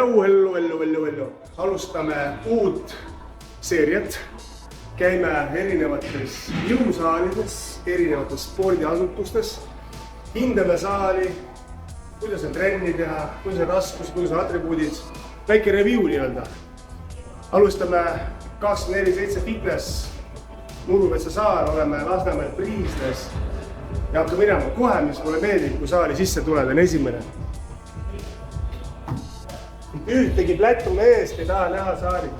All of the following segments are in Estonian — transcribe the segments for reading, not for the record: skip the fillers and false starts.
Hello. Alustame uut seeriat. Käime erinevates jõusaalides, erinevates spordiasutustes. Hindame saali, kuidas on trenni teha, kuidas on raskus, kuidas on atribuudid. Väike review nii-öelda. Alustame 24/7 fitness. Murumetsa saal, oleme Lasnamäel Priisles. Ja hakka minema kohe, mis mulle meeldib, kui saali sisse tuleb, on esimene. Ühtegi plättu meest ei taha näha saali.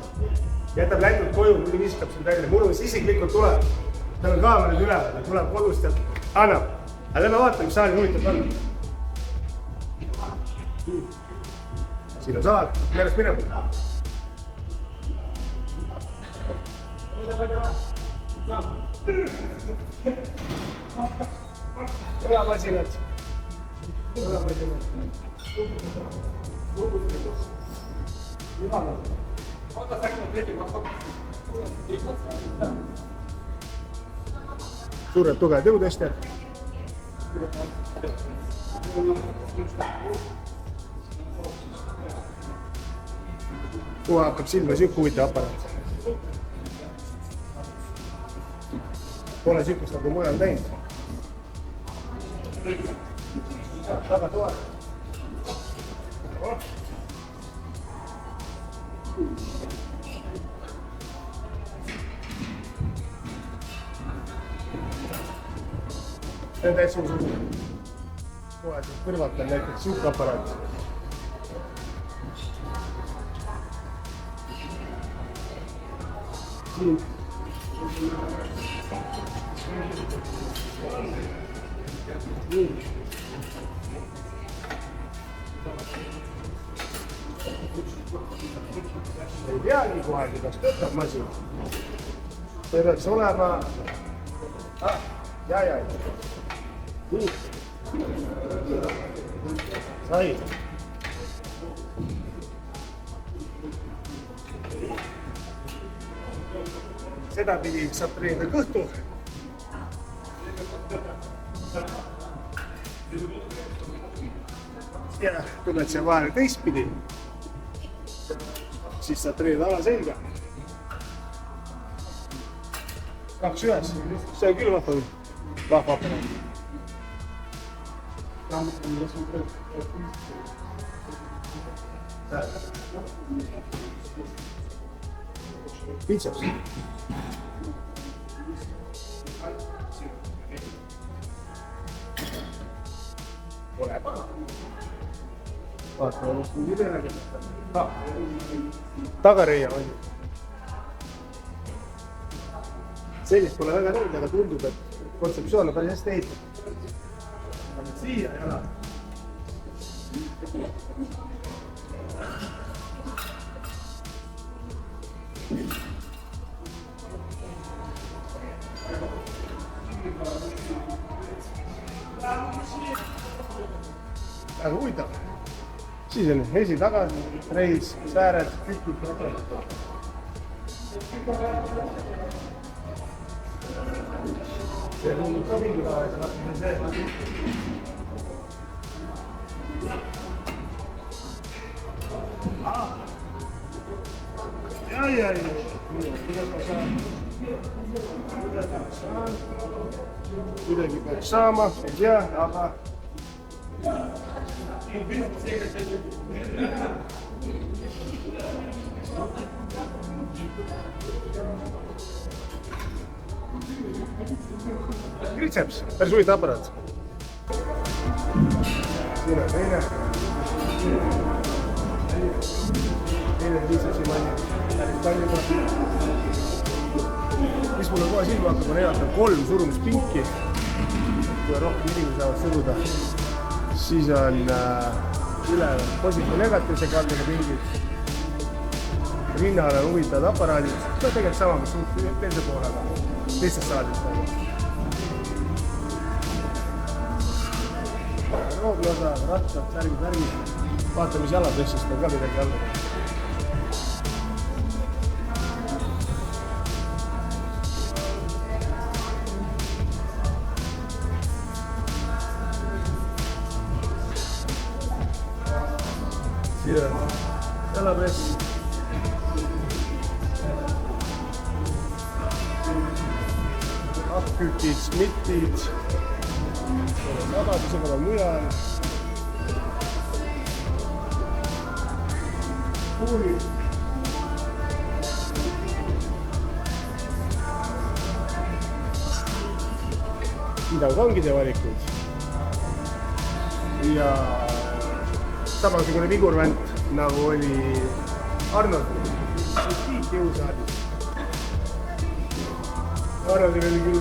Jätab lätud koju, muidu viskab siin välja. Murumes isiklikult tuleb. Tal on kaamerad üleval, tuleb kodust ja annab. Aga lähme vaatame, mis saali huvitab on. Siin on saal, järjest minema. Õlamasinad. Suured tugevad jõutõstjad. Kuhu hakkab silma siuke huvitav aparaat. Pole siukest nagu mujal teinud. Taga toad. See on täitsa uus uus. Kohe siit kõrvalt on näiteks siuke aparaat. Siin. Ei teagi kohe, kuidas töötab masin. See peaks olema... Ja. Sai. Seda pidi saab treenida kõhtu. Ja tuled siia vahele teistpidi. Siis saad treenida alaselga. 2 ühes. See on küll vahva aparaat. Biceps. Pole paha. Vaatame, mis nüüd üle tagareia on. Sellist pole väga nõud, aga tundub, et kontseptsioon on päris hästi ehitatud. Siia ei ole. Väga huvitav. Siis on esi tagasi, reis, sääred, tükid. See tundub ka mingi tahes. Ja. Kuidagi peaks saama, ei tea, aga... Triceps, päris huvitav aparaat. Siin on teine. Teine tricepsi manni. Mis mulle kohe silma hakkab, on head 3 surumispinki. Kui rohkem inimesi saavad suruda. Siis on üleval positiivse negatiivse kaldega pingid. Rinnal on huvitavad aparaadid. See on tegelikult sama, mis teise poolega. Teistes saadist. Rooglosa, rattad, särgid. Vaata, mis jalatõstust on ka midagi alla. Siin on jalapress. Hakkükid, smittid, vabaduse korral mujal. Puulid. Mida kangide valikud. Ja samasugune vigurvänt nagu oli Arnold. Tiit jõusaadis. Arnoldil oli küll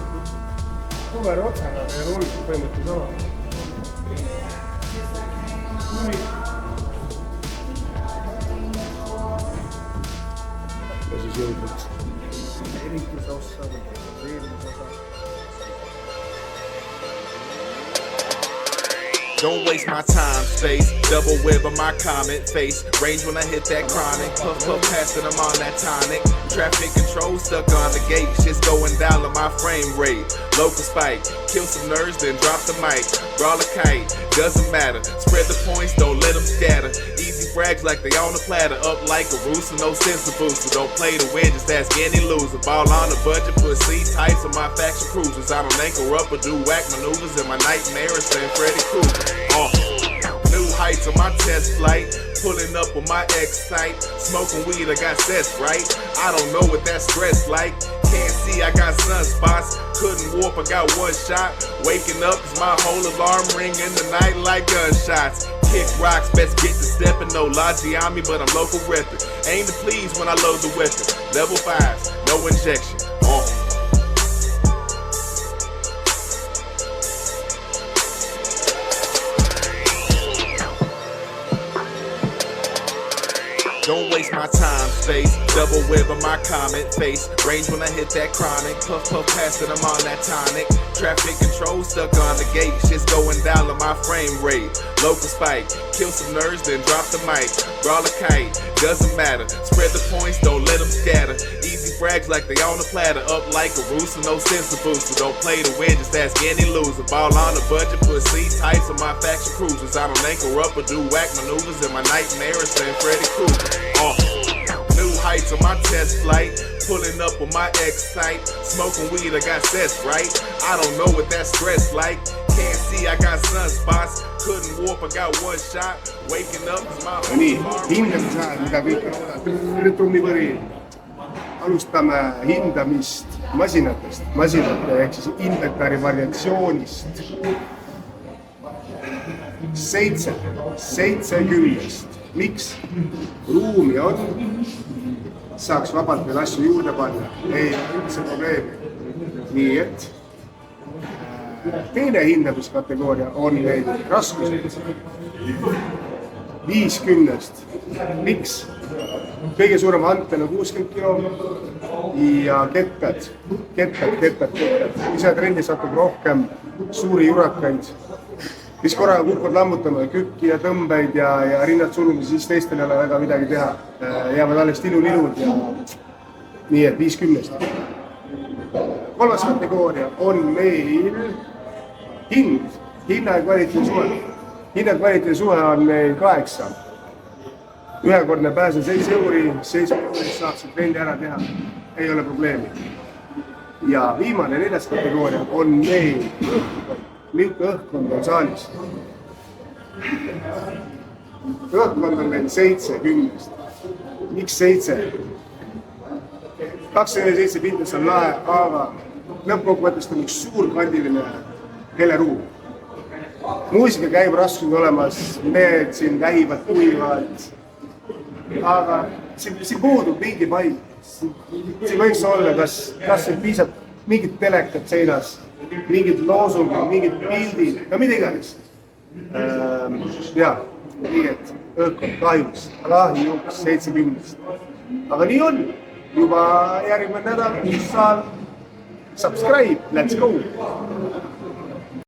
kuver otsaga ja rullid põhimõttel sama. Ja siis jõudnud erituse ossa või eelmise osa. Don't waste my time, space. Double whip on my comment face. Range when I hit that chronic. Puff, puff, passing them on that tonic. Traffic control stuck on the gate. Shit's going down on my frame rate. Local spike. Kill some nerves, then drop the mic. Brawl a kite. Doesn't matter. Spread the points, don't let them scatter. Easy frags like they on the platter. Up like a rooster, no sense of booster. Don't play to win, just ask any loser. Ball on the budget, put C-types on my faction cruisers. I don't anchor up or do whack maneuvers in my nightmares, saying Freddy Krueger. New heights on my test flight. Pulling up on my X-type. Smoking weed, I got sets right. I don't know what that stress like. Can't see, I got sunspots. Couldn't warp, I got one shot. Waking up cause my whole alarm ring in the night like gunshots. Kick rocks, best get to stepping. No logic on me, but I'm local reppin'. Aim to please when I load the weapon. Level 5s, no injection. Don't waste my time, space. Double whip on my comment face. Range when I hit that chronic. Puff, puff, passing them on that tonic. Traffic control stuck on the gate. Shit's going down on my frame rate. Local spike. Kill some nerves, then drop the mic. Brawl a kite. Doesn't matter. Spread the points, don't let them scatter. Easy frags like they on the platter. Up like a rooster, no sense of booster. Don't play to win, just ask any loser. Ball on the budget, put C-types on my faction cruisers. I don't anchor up or do whack maneuvers in my nightmares, saying Freddy Krueger. New heights on my test flight. Pulling up on my X-type. Smoking weed, I got sets right. I don't know what that stress like. Can't see, I got sunspots. Couldn't warp, I got one shot. Waking up is my whole hindamise ajal, mida kõik on trummipõri. Alustame hindamist masinatest. Masinate ehk siis inventari variatsioonist. 7 Miks? Ruumi on, saaks vabalt veel asju juurde panna, ei üldse probleemi. Nii et teine hindamiskategooria on meil raskused. 50. Miks? Kõige suurem anten on 60 kilo ja kettad. Ise trenni satub rohkem suuri jurakaid. Mis korraga kukkud lammutama, kükki ja tõmbeid ja rinnad surumi, siis teistel ei ole väga midagi teha. Jäävad alles tilulilud ja nii et 50. Kolmas kategooria on meil hind. Hinna ja kvaliteedi suhe. Hinna ja kvaliteedi suhe on meil 8. Ühekordne pääse 7 euri, 7 eurist saab see trenni ära teha. Ei ole probleemi. Ja viimane 4. kategooria on meil milline õhkkond on saalis. Õhkkond on meil 7. Miks 7? 27 pindas on lahe, aga lõppkokkuvõttest on üks suur kandiline heleruum. Muusika käib raskused olemas, mehed siin vähivad, puhivad, aga siin puudub mingi vaid. Siin võiks olla, kas piisab mingit telekat seinas, mingid loosungid, mingid pildid, no mida iganes. Jaa, nii et õhkkond kahjuks 70. Aga nii on. Juba järgmine nädal, saal, subscribe, let's go!